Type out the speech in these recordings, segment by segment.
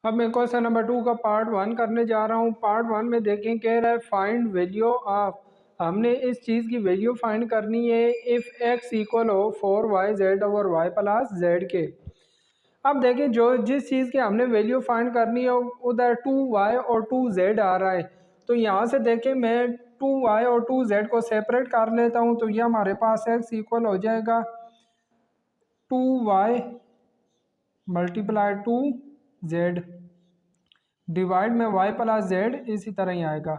अब मैं question number 2 का पार्ट 1 करने जा रहा हूँ। पार्ट 1 में देखें कह रहा है फाइंड वैल्यू ऑफ। हमने इस चीज़ की वैल्यू फाइंड करनी है इफ़ एक्स इक्वल हो 4yz over y plus Z के। अब देखें जो जिस चीज़ की हमने वैल्यू फाइंड करनी है उधर 2y और 2z आ रहा है। तो यहाँ से देखें मैं 2y और 2z को सेपरेट कर लेता हूँ। तो ये हमारे पास x इक्वल हो जाएगा 2y मल्टीप्लाई 2z डिवाइड में y प्लस जेड इसी तरह ही आएगा।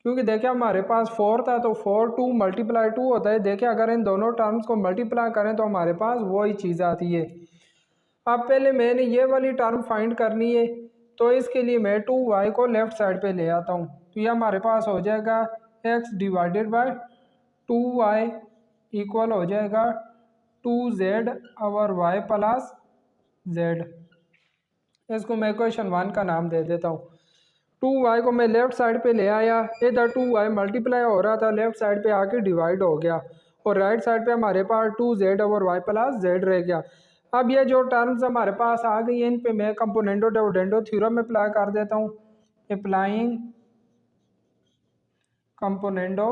क्योंकि देखिए हमारे पास 4 था तो 4 2 मल्टीप्लाई 2 होता है। देखिए अगर इन दोनों टर्म्स को मल्टीप्लाई करें तो हमारे पास वही चीज़ आती है। अब पहले मैंने ये वाली टर्म फाइंड करनी है तो इसके लिए मैं 2y को लेफ़्ट साइड पे ले आता हूँ। तो ये हमारे पास हो जाएगा x divided by 2y equal हो जाएगा 2z over y plus Z. इसको मैं इक्वेशन 1 का नाम दे देता हूँ। 2y को मैं लेफ़्ट साइड पे ले आया, इधर 2y मल्टीप्लाई हो रहा था लेफ़्ट साइड पे आके डिवाइड हो गया और राइट साइड पे हमारे पास 2z over y plus Z रह गया। अब ये जो टर्म्स हमारे पास आ गई हैं इन पे मैं कंपोनेंडो डिविडेंडो थ्योरम अप्लाई कर देता हूँ। अप्लाइंग कंपोनेंडो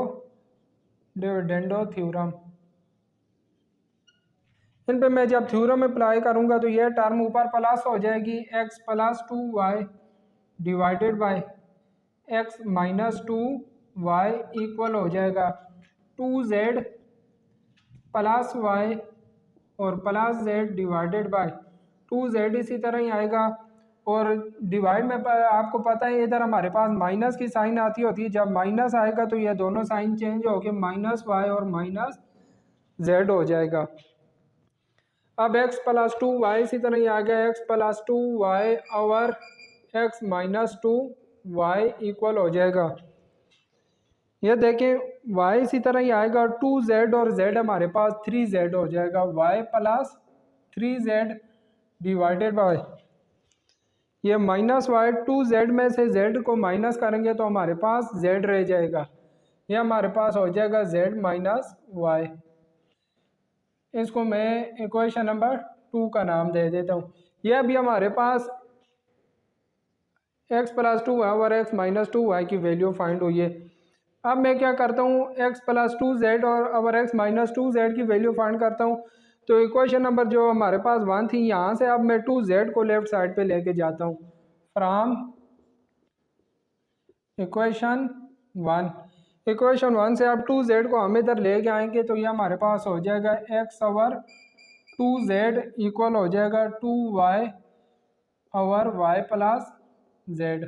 डिविडेंडो थ्योरम, इन पे मैं जब थ्योरम अप्लाई करूँगा तो ये टर्म ऊपर प्लस हो जाएगी x plus 2y divided by x minus 2y equal हो जाएगा 2z प्लस y और plus z divided bye 2z इसी तरह ही आएगा। और डिवाइड में आपको पता है इधर हमारे पास माइनस की साइन आती होती है, जब माइनस आएगा तो ये दोनों साइन चेंज होके माइनस y और माइनस z हो जाएगा। अब x प्लस 2y इसी तरह ही आ गया x plus 2y over x minus 2y equal हो जाएगा। ये देखें y इसी तरह ही आएगा 2z और z हमारे पास 3z हो जाएगा y plus 3z divided by ये माइनस वाई 2z में से z को माइनस करेंगे तो हमारे पास z रह जाएगा। ये हमारे पास हो जाएगा z माइनस वाई। इसको मैं इक्वेशन नंबर 2 का नाम दे देता हूँ। यह अभी हमारे पास x plus 2 over x minus 2y की वैल्यू फाइंड हुई है। अब मैं क्या करता हूँ x प्लस 2z और ओवर x माइनस 2z की वैल्यू फाइंड करता हूँ। तो इक्वेशन नंबर जो हमारे पास 1 थी यहाँ से अब मैं 2z को लेफ्ट साइड पे लेके जाता हूँ। फ्रॉम इक्वेशन 1 से अब 2z को हम इधर ले आएंगे तो ये हमारे पास हो जाएगा x ओवर 2z इक्वल हो जाएगा 2y over y plus z।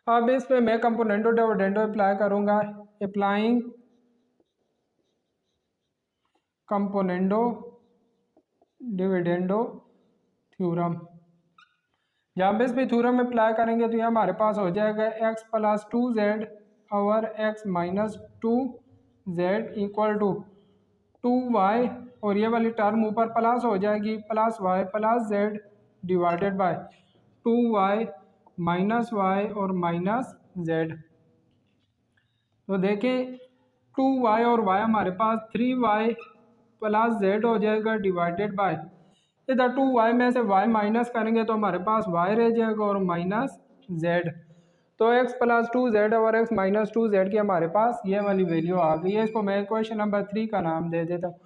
अब इस पे मैं कंपोनेंडो डिविडेंडो अप्लाई करूँगा। अप्लाइंग कंपोनेंडो डिविडेंडो थ्योरम, जब इस पे थ्योरम अप्लाई करेंगे तो ये हमारे पास हो जाएगा x plus 2z over x minus 2z equal to 2y और ये वाली टर्म ऊपर प्लस हो जाएगी plus y plus z divided by 2y minus y और माइनस z। तो देखें 2y और y हमारे पास 3y प्लस z हो जाएगा डिवाइडेड बाय इधर 2y में से y माइनस करेंगे तो हमारे पास y रह जाएगा और माइनस z। तो x प्लस 2z और x माइनस 2z की हमारे पास ये वाली वैल्यू आ गई है। इसको मैं इक्वेशन नंबर 3 का नाम दे देता हूँ।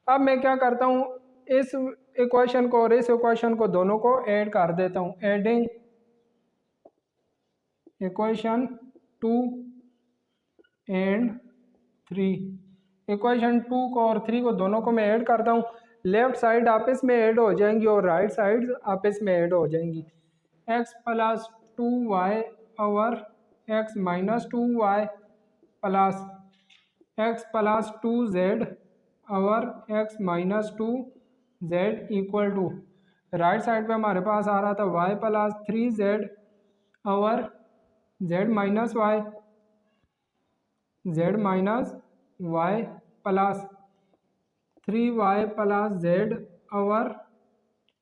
अब मैं क्या करता हूँ इस इक्वेशन को और इस इक्वेशन को दोनों को ऐड कर देता हूँ। एडिंग इक्वेशन 2 एंड 3, इक्वेशन 2 को और 3 को दोनों को मैं ऐड करता हूँ। लेफ्ट साइड आपस में ऐड हो जाएंगी और राइट साइड आपस में ऐड हो जाएंगी। x plus 2y over x minus 2y plus x plus 2z over x minus 2z equal to right side पे हमारे पास आ रहा था y plus 3z over z minus y plus 3y plus z over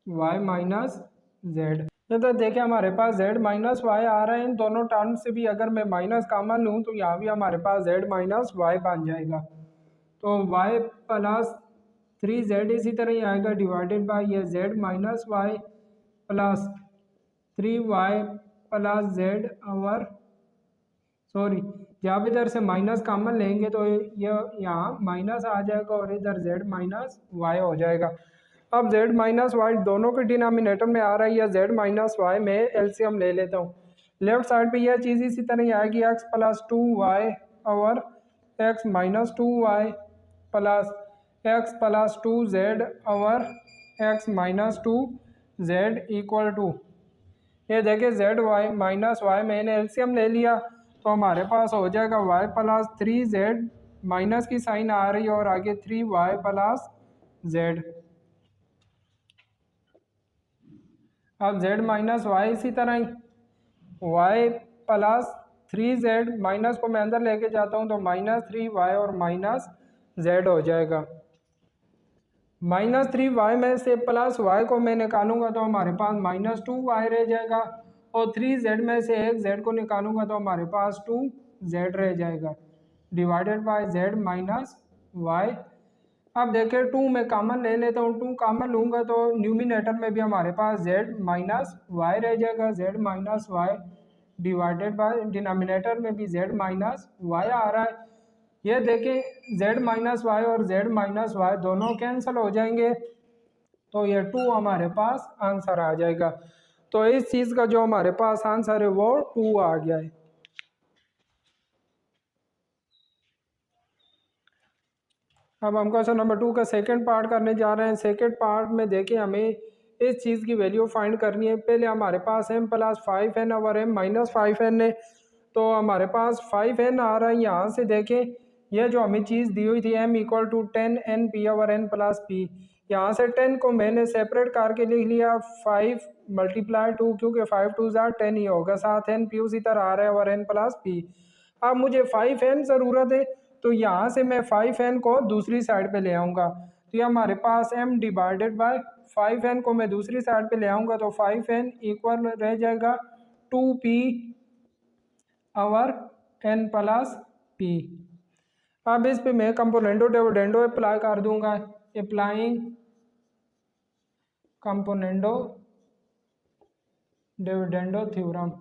y minus z। तो देखिए हमारे पास z माइनस वाई आ रहा है। इन दोनों टर्म से भी अगर मैं माइनस कॉमन लूँ तो यहाँ भी हमारे पास z माइनस वाई बन जाएगा। तो y प्लस 3z इसी तरह ही आएगा डिवाइडेड बाय ये z minus y plus 3y plus z और सॉरी, जब इधर से माइनस कॉमन लेंगे तो ये यहाँ माइनस आ जाएगा और इधर z माइनस वाई हो जाएगा। अब z माइनस वाई दोनों के डिनोमिनेटर में आ रहा है, या z माइनस वाई में एलसीएम ले लेता हूँ। लेफ्ट साइड पे यह चीज़ इसी तरह ही आएगी, x प्लस 2y और x minus 2y plus x plus 2z और x minus 2z equal to, ये देखिए z वाई माइनस वाई मैंने एलसीएम ले लिया तो हमारे पास हो जाएगा y प्लस 3z, माइनस की साइन आ रही है और आगे 3y प्लस z। अब z माइनस वाई इसी तरह ही y प्लस 3z, माइनस को मैं अंदर लेके जाता हूँ तो माइनस 3y और माइनस z हो जाएगा। माइनस 3y में से प्लस y को मैं निकालूंगा तो हमारे पास माइनस 2y रह जाएगा, और 3z में से एक z को निकालूंगा तो हमारे पास 2z रह जाएगा, divided by z minus y। अब देखिए 2 में कॉमन ले लेता हूँ, 2 कॉमन लूँगा तो न्यूमिनेटर में भी हमारे पास z माइनस y रह जाएगा, z minus y divided by denominator में भी z माइनस y आ रहा है। ये देखें z माइनस वाई और z माइनस वाई दोनों कैंसिल हो जाएंगे तो ये 2 हमारे पास आंसर आ जाएगा। तो इस चीज़ का जो हमारे पास आंसर है वो 2 आ गया है। अब हम क्वेश्चन नंबर 2 का सेकंड पार्ट करने जा रहे हैं। सेकंड पार्ट में देखिए हमें इस चीज़ की वैल्यू फाइंड करनी है। पहले हमारे पास m प्लस 5n और m माइनस 5n है, तो हमारे पास 5n आ रहा है। यहाँ से देखें यह जो हमें चीज़ दी हुई थी m equal to 10n p और n प्लस p, यहाँ से 10 को मैंने सेपरेट करके लिख लिया 5 मल्टीप्लाई 2, क्योंकि 5 2 10 ही होगा, साथ n p उसी तरह आ रहा है और n प्लस p। अब मुझे 5n ज़रूरत है तो यहाँ से मैं 5n को दूसरी साइड पे ले आऊँगा, तो ये हमारे पास m डिवाइडेड बाय 5n को मैं दूसरी साइड पे ले आऊँगा तो 5n इक्वल रह जाएगा 2p और n प्लस p। अब इस पे मैं कंपोनेंडो डिविडेंडो अप्लाई कर दूंगा, अप्लाइंग कंपोनेंडो डिविडेंडो थ्योरम।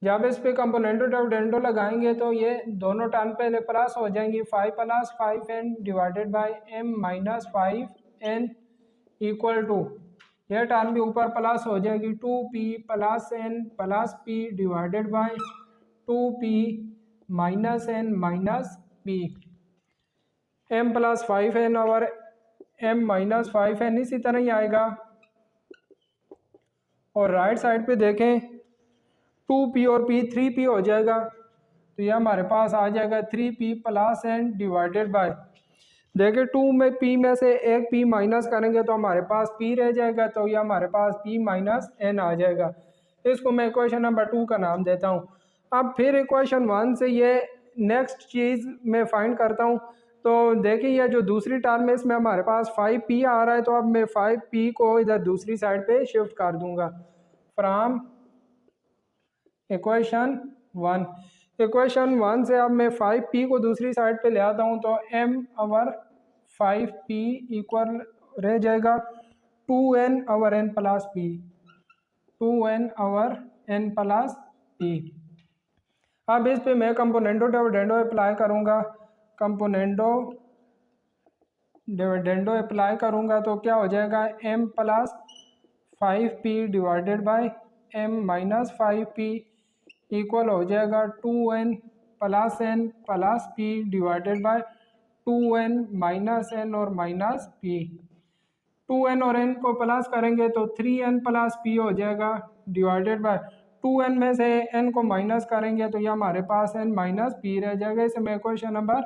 जब इस पे कंपोनेंडो डिविडेंडो लगाएंगे तो ये दोनों टर्म पहले प्लस हो जाएंगी, 5 plus 5n divided by m minus 5n equal to, यह टर्म भी ऊपर प्लस हो जाएगी 2p plus n plus p divided by 2p minus n minus p। m plus 5n और m माइनस 5n इसी तरह ही आएगा, और राइट साइड पे देखें 2p और p 3p हो जाएगा, तो यह हमारे पास आ जाएगा 3p plus n divided bye, देखिए 2 में p में से एक p माइनस करेंगे तो हमारे पास p रह जाएगा, तो यह हमारे पास p माइनस n आ जाएगा। इसको मैं इक्वेशन नंबर 2 का नाम देता हूँ। अब फिर इक्वेशन 1 से ये नेक्स्ट चीज़ मैं फाइंड करता हूँ, तो देखिए यह जो दूसरी टर्म है इसमें हमारे पास 5p आ रहा है, तो अब मैं 5p को इधर दूसरी साइड पे शिफ्ट कर दूंगा फ्रॉम इक्वेशन 1। इक्वेशन 1 से अब मैं 5p को दूसरी साइड पे ले आता हूँ तो m ओवर 5p इक्वल रह जाएगा 2n over n plus p, 2n over n plus p। अब इस पे मैं कंपोनेंडो डिविडेंडो अप्लाई करूँगा, कंपोनेंडो डिविडेंडो अप्लाई करूँगा तो क्या हो जाएगा m plus 5p divided by m minus 5p equal हो जाएगा 2n plus n plus p divided bye 2n minus n और माइनस p। 2n और n को प्लस करेंगे तो 3n प्लस p हो जाएगा डिवाइडेड बाय 2n में से n को माइनस करेंगे तो यह हमारे पास n माइनस p रह जाएगा। इसे मैं क्वेश्चन नंबर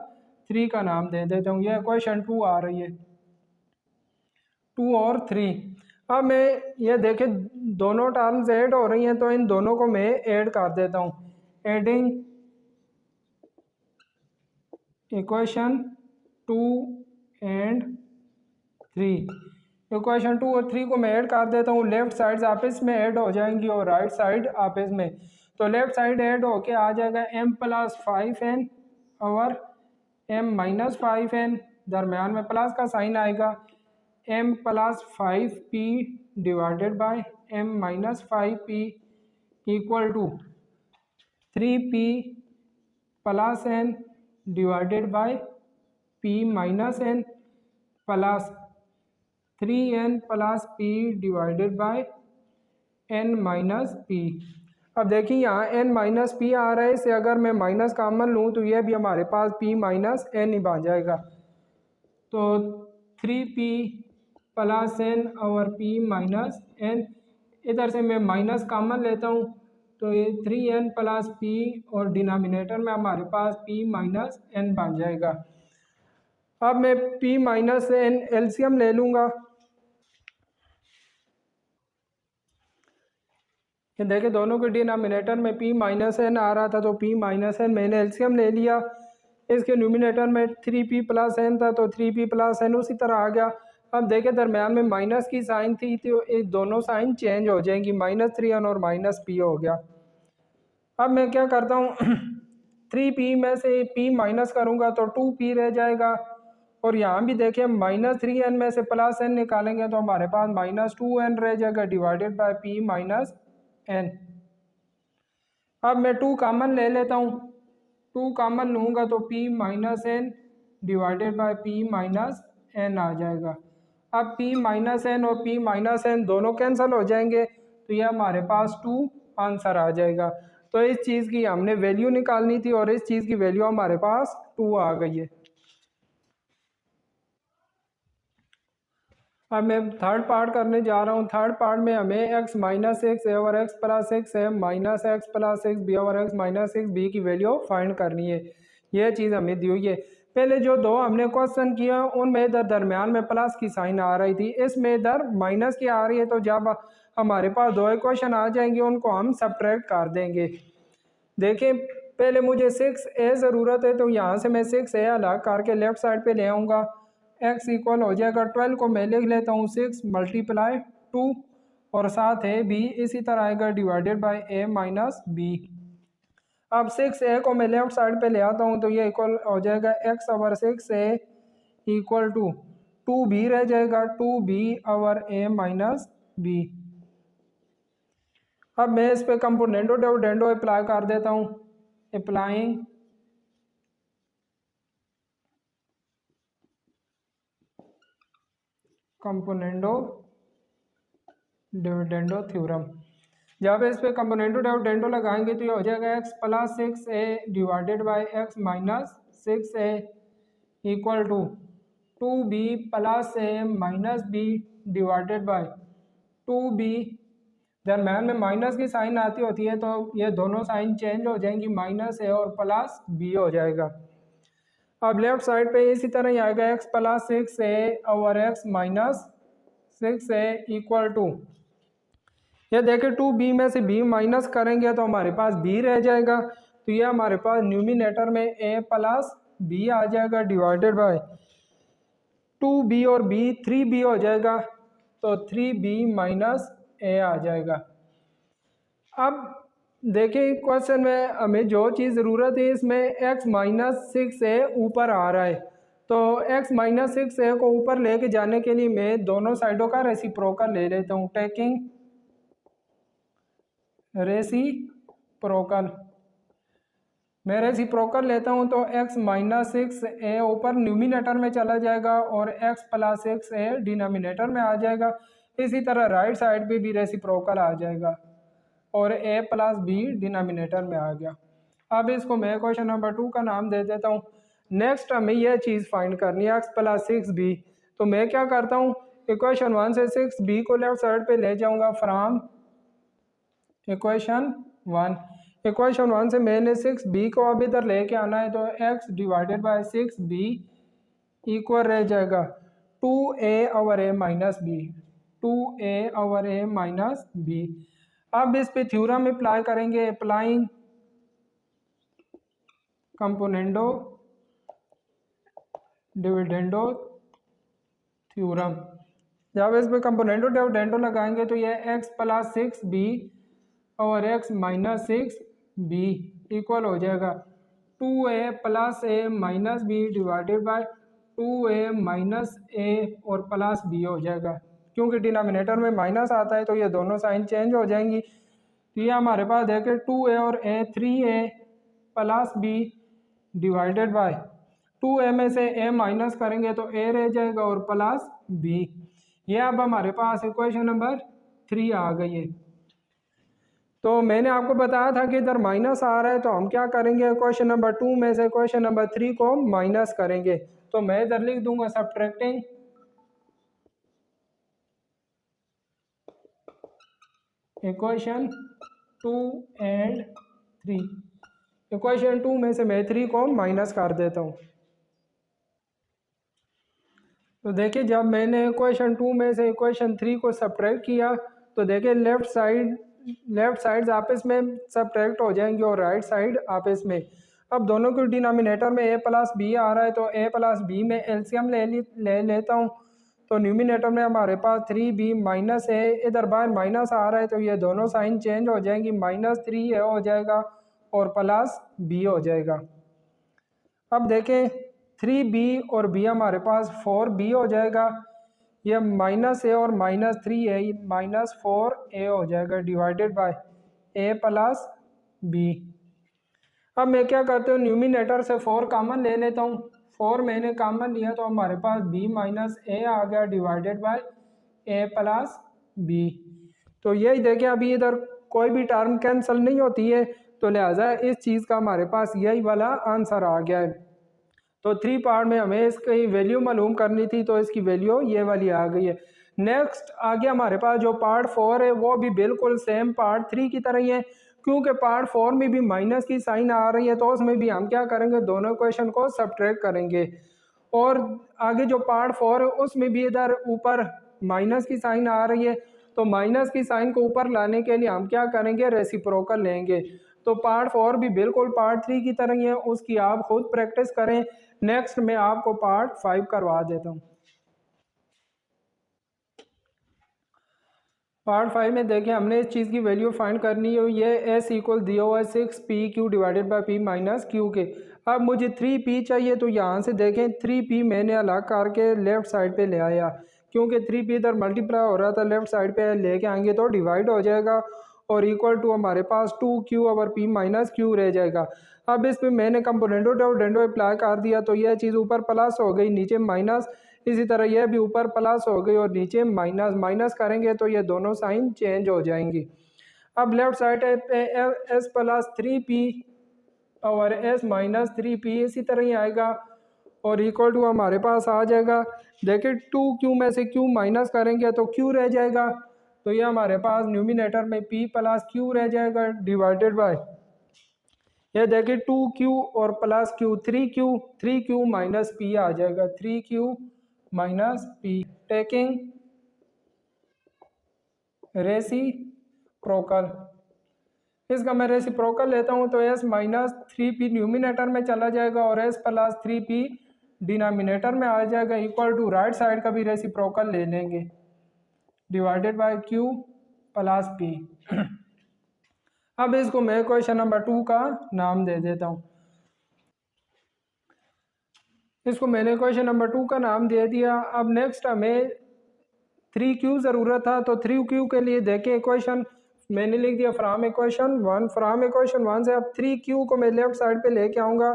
3 का नाम दे देता हूँ। यह क्वेश्चन 2 आ रही है, 2 और 3। अब मैं ये देखे दोनों टर्म्स ऐड हो रही हैं तो इन दोनों को मैं ऐड कर देता हूँ, एडिंग इक्वेशन 2 एंड 3। इक्वेशन 2 और 3 को मैं ऐड कर देता हूँ, लेफ्ट साइड आपस में ऐड हो जाएंगी और राइट साइड आपस में, तो लेफ्ट साइड ऐड होके आ जाएगा m प्लस 5n और m माइनस 5n, दरम्यान में प्लस का साइन आएगा, m plus 5p divided by m minus 5p equal to 3p plus n divided by p minus n plus 3n plus p divided by n minus p। अब देखिए यहाँ n minus P आ रहा है, इसे अगर मैं minus common लूँ तो यह भी हमारे पास p माइनस n ही बन जाएगा। तो 3p प्लस n और p माइनस n, इधर से मैं माइनस कॉमन लेता हूँ तो ये 3n प्लस p और डिनोमिनेटर में हमारे पास p माइनस n बन जाएगा। अब मैं p माइनस n एलसीएम ले लूँगा। देखिए दोनों के डिनोमिनेटर में p माइनस n आ रहा था तो p माइनस n मैंने एलसीएम ले लिया। इसके न्यूमिनेटर में 3p प्लस n था तो 3p प्लस n उसी तरह आ गया। अब देखिए दरम्यान में माइनस की साइन थी तो ये दोनों साइन चेंज हो जाएंगी, माइनस 3n और माइनस p हो गया। अब मैं क्या करता हूँ 3p में से p माइनस करूँगा तो 2p रह जाएगा, और यहाँ भी देखिए माइनस 3n में से प्लस n निकालेंगे तो हमारे पास माइनस 2n रह जाएगा divided by p minus n। अब मैं 2 कॉमन ले लेता हूँ, 2 कॉमन लूँगा तो p minus n divided by p minus n आ जाएगा। अब p माइनस n और p माइनस n दोनों कैंसिल हो जाएंगे तो यह हमारे पास 2 आंसर आ जाएगा। तो इस चीज़ की हमने वैल्यू निकालनी थी और इस चीज़ की वैल्यू हमारे पास 2 आ गई है। अब मैं थर्ड पार्ट करने जा रहा हूँ। थर्ड पार्ट में हमें x माइनस एक्स ए और x plus x a minus x plus x b और x माइनस एक्स बी की वैल्यू फाइंड करनी है। यह चीज़ हमें दी हुई है। पहले जो दो हमने क्वेश्चन किया उनमें इधर दरमियान में प्लस की साइन आ रही थी, इसमें इधर माइनस की आ रही है। तो जब हमारे पास दो इक्वेशन आ जाएंगे उनको हम सब्ट्रैक्ट कर देंगे। देखें पहले मुझे 6a ज़रूरत है तो यहाँ से मैं 6a अलग करके लेफ़्ट साइड पे ले आऊँगा। x इक्वल हो जाएगा 12 को मैं लिख लेता हूँ 6 मल्टीप्लाई 2 और साथ है b, इसी तरह आएगा divided bye a minus b। अब 6a को मैं लेफ़्ट साइड पे ले आता हूँ तो ये इक्वल हो जाएगा x over 6a equal to 2b रह जाएगा 2b over a minus b। अब मैं इस पे कंपोनेंडो डिविडेंडो अप्लाई कर देता हूँ। अप्लाइंग कंपोनेंडो डिविडेंडो थ्योरम, जब इस पे कंपोनेंडो डिविडेंडो लगाएंगे तो ये हो जाएगा x plus 6a divided by x minus 6a equal to 2b plus a minus b divided by 2b। दरम्यान में माइनस की साइन आती होती है तो ये दोनों साइन चेंज हो जाएंगी, माइनस a और प्लस b हो जाएगा। अब लेफ्ट साइड पे इसी तरह ही आएगा x plus 6a over x minus 6a equal to, ये देखें 2b में से b माइनस करेंगे तो हमारे पास b रह जाएगा। तो ये हमारे पास न्यूमिनेटर में a प्लस b आ जाएगा डिवाइडेड बाय 2b और b 3b हो जाएगा तो 3b माइनस a आ जाएगा। अब देखिए क्वेश्चन में हमें जो चीज़ ज़रूरत है इसमें x माइनस 6a ऊपर आ रहा है, तो x माइनस 6a को ऊपर लेके जाने के लिए मैं दोनों साइडों का रेसिप्रोकल ले लेता हूँ। टेकिंग रेसिप्रोकल, मैं रेसिप्रोकल लेता हूँ तो x माइनस 6a ऊपर न्यूमिनेटर में चला जाएगा और x प्लस 6a डिनोमिनेटर में आ जाएगा। इसी तरह राइट साइड पे भी रेसिप्रोकल आ जाएगा और a प्लस b डिनोमिनेटर में आ गया। अब इसको मैं क्वेश्चन नंबर 2 का नाम दे देता हूँ। नेक्स्ट हमें यह चीज़ फाइंड करनी है x प्लस 6b। तो मैं क्या करता हूँ इक्वेशन 1 से 6b को लेफ्ट साइड पे ले जाऊँगा फ्रॉम इक्वेशन 1। इक्वेशन 1 से मैंने 6b को अब इधर लेके आना है तो x divided by 6b equal रह जाएगा 2a over a minus b, 2a over a minus b। अब इस पे थ्योरम अप्लाई करेंगे। अप्लाइंग कंपोनेंडो डिविडेंडो थ्योरम, जब इस पे कंपोनेंडो डिविडेंडो लगाएंगे तो ये x प्लस 6b और x माइनस 6b इक्वल हो जाएगा 2a plus a minus b divided by 2a minus a और प्लस बी हो जाएगा। क्योंकि डिनोमिनेटर में माइनस आता है तो ये दोनों साइन चेंज हो जाएंगी। तो ये हमारे पास देखें 2a और a 3a plus b divided by 2a में से a माइनस करेंगे तो a रह जाएगा और प्लस b। ये अब हमारे पास इक्वेशन नंबर 3 आ गई है। तो मैंने आपको बताया था कि इधर माइनस आ रहा है तो हम क्या करेंगे, क्वेश्चन नंबर 2 में से क्वेश्चन नंबर 3 को माइनस करेंगे। तो मैं इधर लिख दूंगा सब्ट्रैक्टिंग इक्वेशन 2 एंड 3। इक्वेशन 2 में से मैं 3 को माइनस कर देता हूँ। तो देखिए जब मैंने इक्वेशन 2 में से इक्वेशन 3 को सब्ट्रैक्ट किया तो देखिए लेफ्ट साइड आपस में सब्ट्रैक्ट हो जाएंगे और राइट साइड आपस में। अब दोनों के डिनोमिनेटर में a प्लस बी आ रहा है तो a प्लस बी में एलसीएम ले लेता हूँ। तो न्यूमिनेटर में हमारे पास 3b माइनस a, इधर बाहर माइनस आ रहा है तो ये दोनों साइन चेंज हो जाएंगी, -3a हो जाएगा और प्लस b हो जाएगा। अब देखें 3b और b हमारे पास 4b हो जाएगा। यह -a और -3a -4a हो जाएगा divided by a plus b। अब मैं क्या करता हूँ, न्यूमिनेटर से 4 कॉमन ले लेता हूँ। 4 मैंने कॉमन लिया तो हमारे पास b माइनस a आ गया divided by a plus b। तो यही देखें अभी इधर कोई भी टर्म कैंसिल नहीं होती है तो लिहाजा इस चीज़ का हमारे पास यही वाला आंसर आ गया है। तो 3 पार्ट में हमें इसकी वैल्यू मालूम करनी थी तो इसकी वैल्यू ये वाली आ गई है। नेक्स्ट आगे हमारे पास जो पार्ट 4 है वो भी बिल्कुल सेम पार्ट 3 की तरह ही है। क्योंकि पार्ट 4 में भी माइनस की साइन आ रही है तो उसमें भी हम क्या करेंगे, दोनों क्वेश्चन को सब्ट्रैक्ट करेंगे। और आगे जो पार्ट 4 है उसमें भी इधर ऊपर माइनस की साइन आ रही है तो माइनस की साइन को ऊपर लाने के लिए हम क्या करेंगे, रेसिप्रोकल लेंगे। तो पार्ट 4 भी बिल्कुल पार्ट 3 की तरह ही है, उसकी आप खुद प्रैक्टिस करें। नेक्स्ट मैं आपको पार्ट 5 करवा देता हूँ। पार्ट 5 में देखें हमने इस चीज़ की वैल्यू फाइंड करनी है। ये s इक्वल दिया हुआ है 6p divided by p minus Q के। अब मुझे 3p चाहिए तो यहाँ से देखें 3p मैंने अलग करके लेफ्ट साइड पे ले आया। क्योंकि 3p इधर मल्टीप्लाई हो रहा था, लेफ्ट साइड पे लेके आएंगे तो डिवाइड हो जाएगा और इक्वल टू हमारे पास 2q over p minus Q रह जाएगा। अब इस पर मैंने कंपोनेंटो डिविडेंडो अप्लाई कर दिया तो यह चीज़ ऊपर प्लस हो गई, नीचे माइनस। इसी तरह यह भी ऊपर प्लस हो गई और नीचे माइनस। माइनस करेंगे तो ये दोनों साइन चेंज हो जाएंगी। अब लेफ्ट साइड पे s प्लस 3p और s माइनस 3p इसी तरह ही आएगा और इक्वल टू हमारे पास आ जाएगा। देखिए 2q में से q माइनस करेंगे तो q रह जाएगा। तो ये हमारे पास न्यूमिनेटर में p प्लस q रह जाएगा डिवाइडेड बाय, ये देखिए 2q और plus q 3q minus p आ जाएगा, 3q minus p taking reciprocal. इसका मैं रेसिप्रोकल लेता हूँ तो s माइनस 3p न्यूमिनेटर में चला जाएगा और s प्लस 3p डिनोमिनेटर में आ जाएगा इक्वल टू राइट साइड का भी रेसिप्रोकल ले लेंगे divided by q plus p। अब इसको मैं क्वेश्चन नंबर 2 का नाम दे देता हूँ। इसको मैंने क्वेश्चन नंबर 2 का नाम दे दिया। अब नेक्स्ट हमें 3q ज़रूरत था तो 3q के लिए देखें इक्वेशन मैंने लिख दिया फ्रॉम इक्वेशन 1। फ्रॉम इक्वेशन 1 से अब 3q को मैं लेफ्ट साइड पे लेके आऊँगा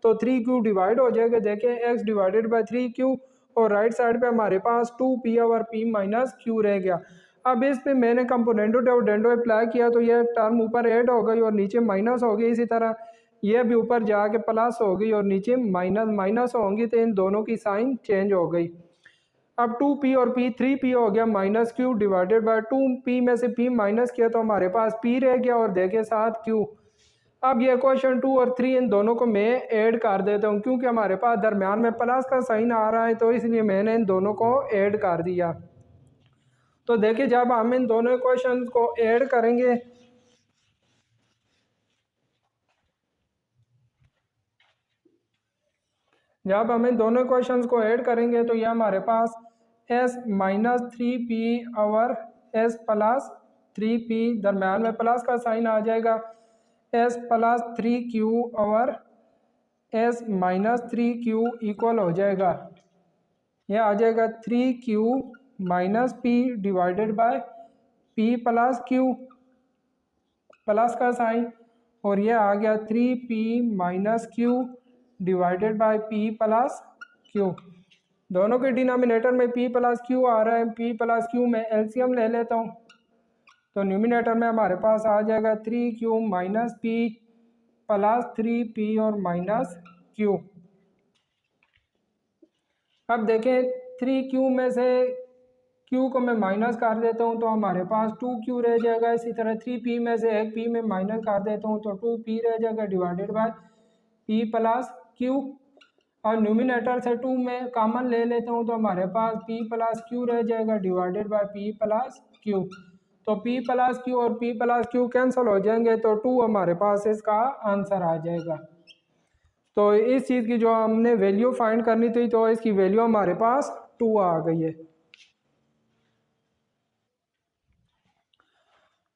तो 3q डिवाइड हो जाएगा। देखें x डिवाइडेड बाय 3q और राइट साइड पे हमारे पास 2p over p minus q रह गया। अब इस पे मैंने कंपोनेंटो डिविडेंडो अप्लाई किया तो यह टर्म ऊपर ऐड हो गई और नीचे माइनस हो गई। इसी तरह यह भी ऊपर जाके प्लस हो गई और नीचे माइनस होंगी तो इन दोनों की साइन चेंज हो गई। अब 2p और p 3p हो गया minus q divided by 2p में से p माइनस किया तो हमारे पास p रह गया और देखे साथ q। अब ये क्वेश्चन 2 और 3 इन दोनों को मैं ऐड कर देता हूँ क्योंकि हमारे पास दरम्यान में प्लस का साइन आ रहा है तो इसलिए मैंने इन दोनों को ऐड कर दिया। तो देखिए जब हम इन दोनों क्वेश्चन को ऐड करेंगे जब हम इन दोनों क्वेश्चंस को ऐड करेंगे तो ये हमारे पास s minus 3p over s plus 3p दरम्यान में प्लस का साइन आ जाएगा, s plus 3q over s minus 3q equal हो जाएगा ये आ जाएगा 3q minus P divided by P plus Q, plus का साइन, और ये आ गया 3p minus Q divided by p plus Q. दोनों के डिनोमिनेटर में p प्लस क्यू आ रहा है, p प्लस क्यू में एलसीएम ले लेता हूँ, तो न्यूमिनेटर में हमारे पास आ जाएगा 3q minus P plus 3p और माइनस q। अब देखें 3q में से q को मैं माइनस कर देता हूँ तो हमारे पास 2q रह जाएगा। इसी तरह 3p में से एक p में माइनस कर देता हूँ तो 2p रह जाएगा divided by p plus q, और न्यूमिनेटर से 2 में कॉमन ले लेता हूँ तो हमारे पास p प्लस q रह जाएगा divided by p plus q। तो p प्लस q और p प्लस q कैंसिल हो जाएंगे तो 2 हमारे पास इसका आंसर आ जाएगा। तो इस चीज़ की जो हमने वैल्यू फाइंड करनी थी तो इसकी वैल्यू हमारे पास 2 आ गई है।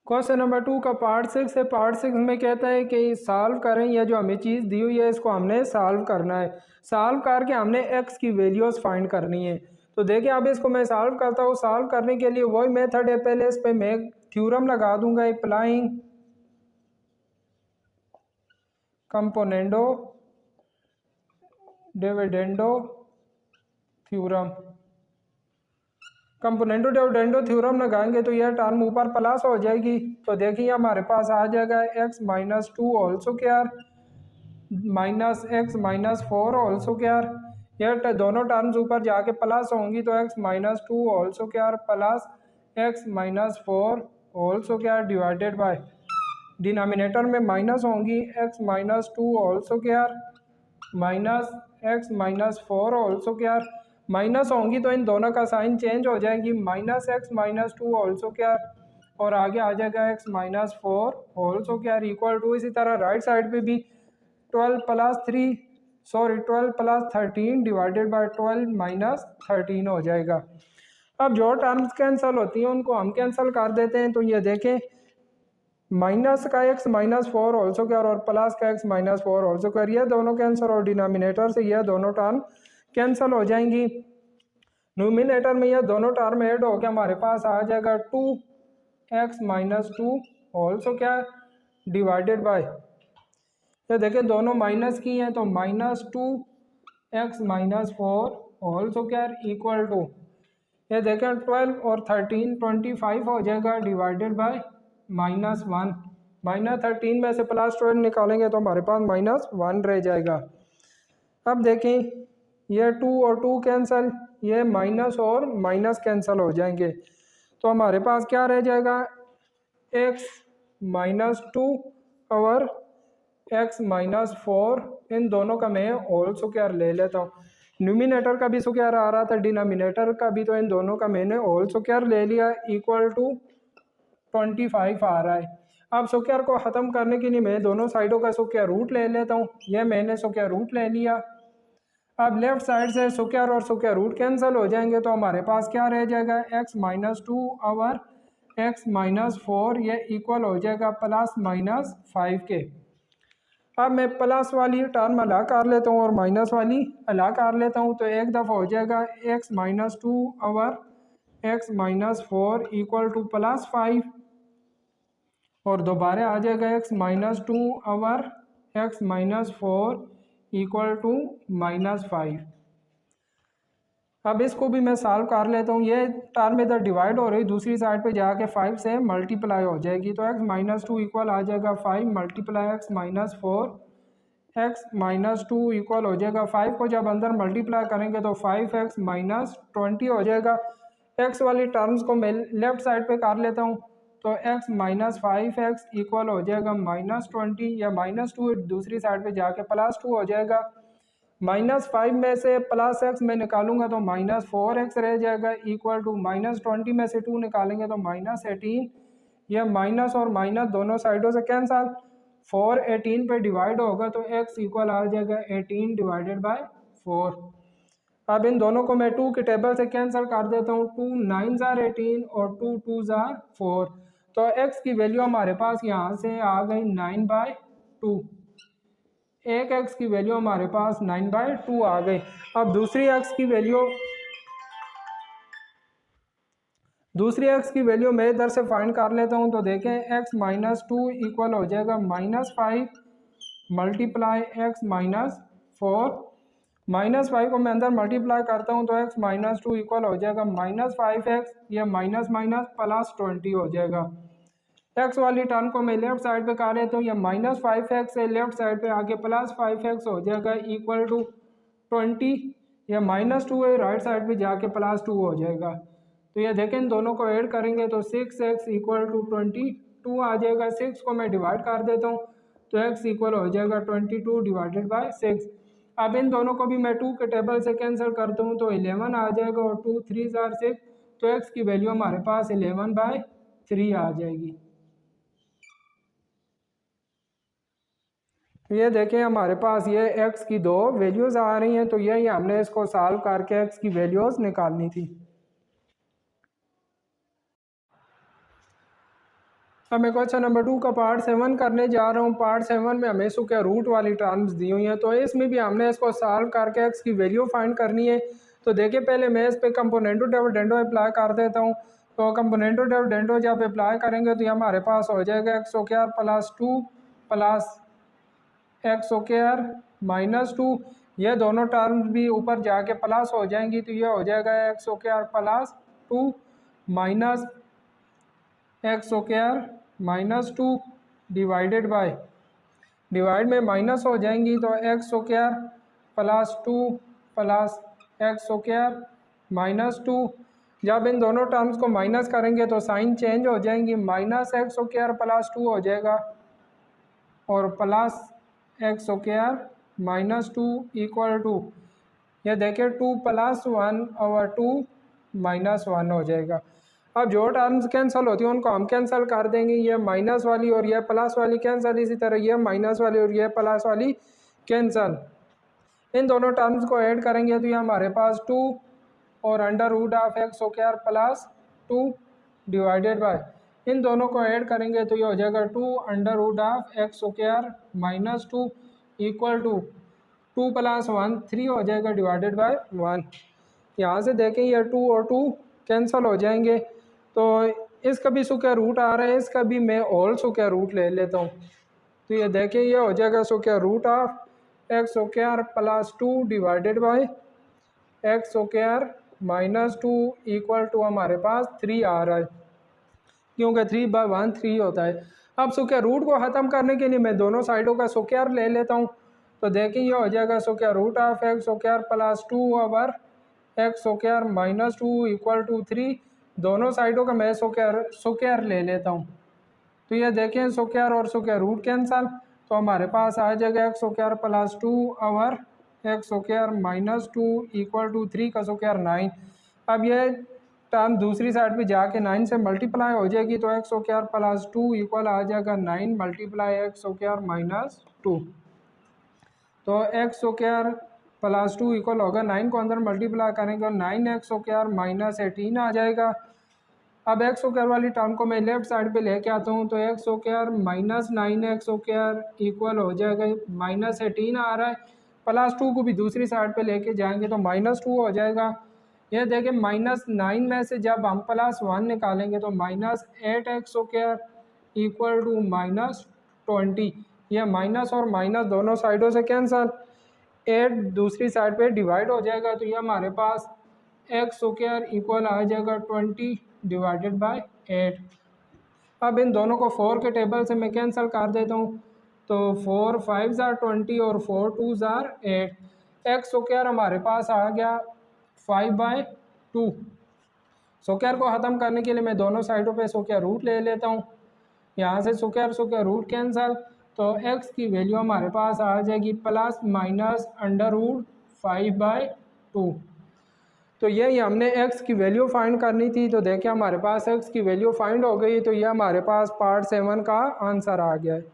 क्वेश्चन नंबर 2 का पार्ट 6 है। पार्ट 6 में कहता है कि सॉल्व करें, यह जो हमें चीज़ दी हुई है इसको हमने सॉल्व करना है। सॉल्व करके हमने x की वैल्यूज़ फाइंड करनी है। तो देखिए अब इसको मैं सॉल्व करता हूँ। सॉल्व करने के लिए वही मेथड है, पहले इस पर मैं थ्योरम लगा दूंगा, applying componendo dividendo theorem. Componendo dividendo theorem लगाएंगे तो यह टर्म ऊपर प्लस हो जाएगी। तो देखिए हमारे पास आ जाएगा x minus 2 whole square minus x minus 4 whole square. यह दोनों टर्म्स ऊपर जाके प्लस होंगी तो x minus 2 whole square plus x minus 4 whole square divided by denominator में माइनस होंगी x minus 2 whole square minus x minus 4 whole square, minus होंगी तो इन दोनों का साइन चेंज हो जाएगी, minus x minus 2 whole square और आगे आ जाएगा x minus 4 whole square equal to, इसी तरह राइट साइड पे भी 12 प्लस 13 डिवाइडेड बाय 12 माइनस 13 हो जाएगा। अब जो टर्म्स कैंसिल होती हैं उनको हम कैंसिल कर देते हैं। तो ये देखें माइनस का x माइनस 4 होल स्क्वायर और प्लस का x माइनस 4 होल स्क्वायर, ये दोनों कैंसिल और डिनोमिनेटर से यह दोनों टर्म कैंसिल हो जाएंगी। न्यूमिनेटर में यह दोनों टर्म ऐड होकर हमारे पास आ जाएगा 2x minus 2 whole square divided by, ये देखें दोनों माइनस की हैं तो minus 2x minus 4 whole square equal to, ये देखें 12 और 13 25 हो जाएगा डिवाइडेड बाय -1। -13 में से +12 निकालेंगे तो हमारे पास -1 रह जाएगा। अब देखें ये 2 और 2 कैंसिल, ये माइनस और माइनस कैंसिल हो जाएंगे तो हमारे पास क्या रह जाएगा x माइनस 2 और x माइनस 4, इन दोनों का मैं होल स्क्वायर ले लेता हूँ। न्यूमिनेटर का भी स्क्वायर आ रहा था, डिनोमिनेटर का भी, तो इन दोनों का मैंने होल स्क्वायर ले लिया इक्वल टू 25 आ रहा है। अब स्क्वायर को ख़त्म करने के लिए मैं दोनों साइडों का स्क्वायर रूट ले लेता हूँ, यह मैंने स्क्वायर रूट ले लिया। अब लेफ्ट साइड से स्क्वायर और स्क्वायर रूट कैंसिल हो जाएंगे तो हमारे पास क्या रह जाएगा x माइनस 2 और x माइनस 4, ये इक्वल हो जाएगा ±5 के। अब मैं प्लस वाली टर्म अला कर लेता हूँ और माइनस वाली अला कर लेता हूँ, तो एक दफ़ा हो जाएगा x माइनस 2 और x माइनस 4 इक्वल टू +5 और दोबारा आ जाएगा x माइनस 2 और x माइनस 4 इक्वल टू -5। अब इसको भी मैं सॉल्व कर लेता हूँ। ये टर्म इधर डिवाइड हो रही, दूसरी साइड पे जाके 5 से मल्टीप्लाई हो जाएगी तो x माइनस 2 इक्वल आ जाएगा 5 multiply x minus 4, x minus 2 equal हो जाएगा 5 को जब अंदर मल्टीप्लाई करेंगे तो 5x माइनस 20 हो जाएगा। x वाली टर्म्स को मैं लेफ्ट साइड पे कर लेता हूँ तो x माइनस 5x इक्वल हो जाएगा -20, या -2 दूसरी साइड पे जाके +2 हो जाएगा। -5 में से +x में निकालूंगा तो -4x रह जाएगा इक्वल टू -20 में से 2 निकालेंगे तो -18, यह माइनस और माइनस दोनों साइडों से कैंसल, 4 18 पे डिवाइड होगा तो x इक्वल आ जाएगा 18 डिवाइडेड बाय 4। अब इन दोनों को मैं 2 के टेबल से कैंसिल कर देता हूँ, 2 9 ज़ार 18 और 2 2 ज़ार 4, तो x की वैल्यू हमारे पास यहाँ से आ गई 9/2। एक x की वैल्यू हमारे पास 9/2 आ गई। अब दूसरी x की वैल्यू दूसरी एक्स की वैल्यू मैं इधर से फाइंड कर लेता हूँ। तो देखें एक्स माइनस टू इक्वल हो जाएगा -5 मल्टीप्लाई एक्स -4। -5 को मैं अंदर मल्टीप्लाई करता हूँ तो एक्स माइनस टू इक्वल हो जाएगा -5x, या माइनस माइनस प्लस 20 हो जाएगा। एक्स वाली टर्म को मैं लेफ्ट साइड पे कर लेता हूँ, या -5x से लेफ्ट साइड पे आके +5x हो जाएगा इक्वल टू 20, या -2 है राइट साइड पे जाके +2 हो जाएगा। तो ये देखें इन दोनों को ऐड करेंगे तो 6x इक्वल टू 22 आ जाएगा। 6 को मैं डिवाइड कर देता हूँ तो x इक्वल हो जाएगा 22 डिवाइडेड बाय 6। अब इन दोनों को भी मैं 2 के टेबल से कैंसिल करता हूँ तो 11 आ जाएगा, और 2 3 आर 6, तो x की वैल्यू हमारे पास 11/3 आ जाएगी। ये देखें हमारे पास ये x की दो वैल्यूज़ आ रही हैं, तो ये हमने इसको सॉल्व करके x की वैल्यूज़ निकालनी थी। अब मैं क्वेश्चन नंबर 2 का पार्ट 7 करने जा रहा हूँ। पार्ट 7 में हमें क्या रूट वाली टर्म्स दी हुई हैं, तो इसमें भी हमने इसको सॉल्व करके x की वैल्यू फाइंड करनी है। तो देखिए पहले मैं इस पे कंपोनेंटो डिविडेंडो अप्लाई कर देता हूँ। तो कंपोनेंटो डिविडेंडो जब अप्लाई करेंगे तो ये हमारे पास हो जाएगा x² plus 2 plus x² minus 2। ये दोनों टर्म्स भी ऊपर जाके प्लस हो जाएंगी, तो ये हो जाएगा x² plus 2 minus x² minus 2 divided bye, divide में माइनस हो जाएंगी तो x² plus 2 plus x² minus 2। जब इन दोनों टर्म्स को माइनस करेंगे तो साइन चेंज हो जाएंगी, माइनस x² प्लस 2 हो जाएगा और plus x² minus 2 equal to, ये देखिए 2 प्लस 1 और 2 माइनस 1 हो जाएगा। अब जो टर्म्स कैंसिल होती हैं उनको हम कैंसिल कर देंगे, ये माइनस वाली और ये प्लस वाली कैंसिल, इसी तरह ये माइनस वाली और ये प्लस वाली कैंसिल। इन दोनों टर्म्स को ऐड करेंगे तो ये हमारे पास 2 और under root of x² plus 2 divided by, इन दोनों को ऐड करेंगे तो ये हो जाएगा 2 under root of x² minus 2 equal to 2 plus 1 3 हो जाएगा डिवाइडेड बाय 1। यहाँ से देखें ये 2 और 2 कैंसिल हो जाएंगे, तो इसका भी स्क्वायर रूट आ रहा है, इसका भी मैं होल स्क्वायर रूट ले लेता हूँ। तो ये देखें ये हो जाएगा square root of x² plus 2 divided by x² minus 2 equal to हमारे पास 3 आ रहा है, क्योंकि 3/1 3 होता है। अब स्क्वायर रूट को ख़त्म करने के लिए मैं दोनों साइडों का स्क्वायर ले लेता हूँ। तो देखें ये हो जाएगा square root of x² plus 2 over x² minus 2 equal to 3। दोनों साइडों का मैं स्क्वायर ले लेता हूँ। तो ये देखें स्क्वायर और स्क्वायर रूट कैंसल, तो हमारे पास आ जाएगा x² plus 2 over x² minus 2 equal to 3 का स्क्वायर 9। अब ये टर्म दूसरी साइड पे जाके 9 से मल्टीप्लाई हो जाएगी, तो x² प्लस 2 इक्वल आ जाएगा 9 मल्टीप्लाई x² माइनस 2। तो x² प्लस 2 इक्वल होगा 9 को अंदर मल्टीप्लाई करेंगे और 9x² माइनस 18 आ जाएगा। अब x² वाली टर्म को मैं लेफ्ट साइड पे लेके आता हूँ, तो x² माइनस 9x² इक्वल हो जाएगा माइनस 18 आ रहा है, प्लस 2 को भी दूसरी साइड पे लेके जाएंगे तो माइनस 2 हो जाएगा। ये देखें -9 में से जब हम प्लस 1 निकालेंगे तो -8x² इक्वल टू -20। यह माइनस और माइनस दोनों साइडों से कैंसल, 8 दूसरी साइड पे डिवाइड हो जाएगा, तो ये हमारे पास x² इक्वल आ जाएगा 20 डिवाइडेड बाय 8। अब इन दोनों को 4 के टेबल से मैं कैंसिल कर देता हूँ, तो 4 5 आर 20 और 4 2 आर 8। x² हमारे पास आ गया 5/2। स्क्वायर को ख़त्म करने के लिए मैं दोनों साइडों पे स्क्वायर रूट ले लेता हूँ। यहाँ से स्क्वायर रूट कैंसल, तो x की वैल्यू हमारे पास आ जाएगी प्लस माइनस अंडर रूट 5/2। तो यही हमने x की वैल्यू फाइंड करनी थी। तो देखिए हमारे पास x की वैल्यू फाइंड हो गई, तो यह हमारे पास पार्ट 7 का आंसर आ गया है।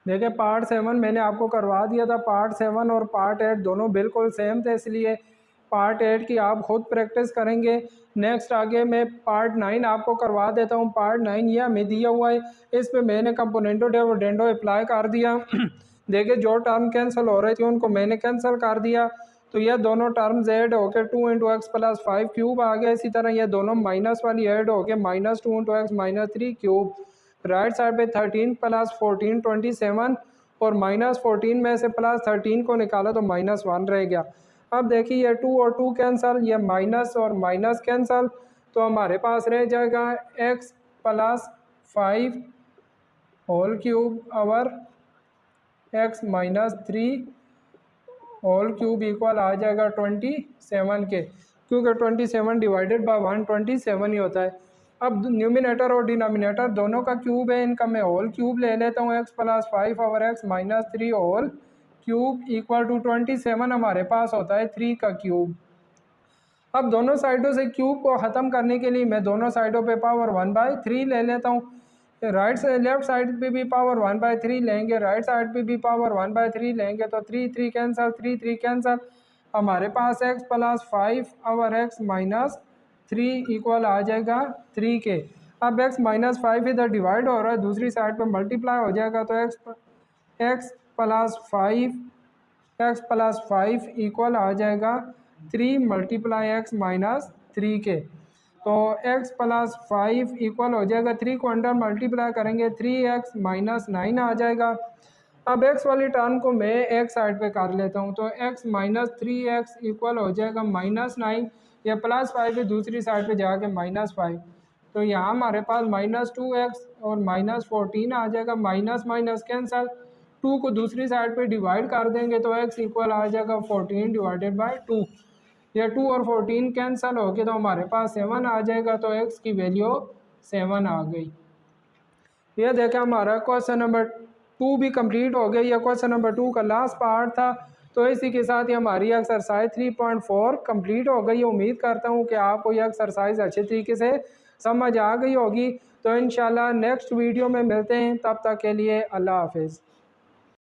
देखिए पार्ट 7 मैंने आपको करवा दिया था। पार्ट 7 और पार्ट 8 दोनों बिल्कुल सेम थे, इसलिए पार्ट 8 की आप खुद प्रैक्टिस करेंगे। नेक्स्ट आगे मैं पार्ट 9 आपको करवा देता हूँ। पार्ट 9 ये हमें दिया हुआ है, इस पे मैंने कंपोनेंटो डिविडेंडो अप्लाई कर दिया। देखिए जो टर्म कैंसिल हो रही थी उनको मैंने कैंसिल कर दिया, तो ये दोनों टर्म्स ऐड होके 2 इंटू एक्स प्लस 5 क्यूब आ गया। इसी तरह ये दोनों माइनस वाली ऐड होके -2 into x minus 3 cube. Right side पे 13 प्लस 14 27 और -14 में से +13 को निकाला तो -1 रह गया। अब देखिए ये 2 और 2 कैंसल, ये माइनस और माइनस कैंसल, तो हमारे पास रह जाएगा एक्स प्लस 5 होल क्यूब और x minus 3 whole cube equal आ जाएगा 27 के, क्योंकि 27 डिवाइडेड बाय 127 ही होता है। अब न्यूमिनेटर और डिनोमिनेटर दोनों का क्यूब है, इनका मैं होल क्यूब ले लेता हूँ। एक्स प्लस 5 और x minus 3 whole cube equal to 27 हमारे पास होता है 3 का क्यूब। अब दोनों साइडों से क्यूब को ख़त्म करने के लिए मैं दोनों साइडों पे पावर 1/3 ले लेता हूँ। राइट से लेफ्ट साइड पे भी पावर 1/3 लेंगे, राइट साइड पे भी पावर 1/3 लेंगे, तो 3 3 कैंसल, 3 3 कैंसल, हमारे पास एक्स प्लस 5 और एक्स माइनस 3 इक्वल आ जाएगा 3 के। अब एक्स माइनस 5 इधर डिवाइड हो रहा है, दूसरी साइड पे मल्टीप्लाई हो जाएगा, तो एक्स प्लस 5 इक्वल आ जाएगा 3 मल्टीप्लाई एक्स माइनस 3 के। तो x प्लस 5 इक्वल हो जाएगा 3 को अंडर मल्टीप्लाई करेंगे 3x माइनस 9 आ जाएगा। अब x वाली टर्म को मैं एक साइड पे कर लेता हूँ, तो x माइनस 3x इक्वल हो जाएगा -9, या प्लस 5 दूसरी साइड पे जाके -5, तो यहाँ हमारे पास -2x और -14 आ जाएगा। माइनस माइनस कैंसल, 2 को दूसरी साइड पे डिवाइड कर देंगे तो x इक्वल आ जाएगा 14 डिवाइडेड बाई 2, या 2 और 14 कैंसल हो गए तो हमारे पास 7 आ जाएगा, तो x की वैल्यू 7 आ गई। यह देखें हमारा क्वेश्चन नंबर 2 भी कंप्लीट हो गया। यह क्वेश्चन नंबर 2 का लास्ट पार्ट था। तो इसी के साथ ही हमारी एक्सरसाइज 3.4 कंप्लीट हो गई। उम्मीद करता हूँ कि आपको यह एक्सरसाइज अच्छे तरीके से समझ आ गई होगी। तो इंशाल्लाह नेक्स्ट वीडियो में मिलते हैं, तब तक के लिए अल्लाह हाफिज़।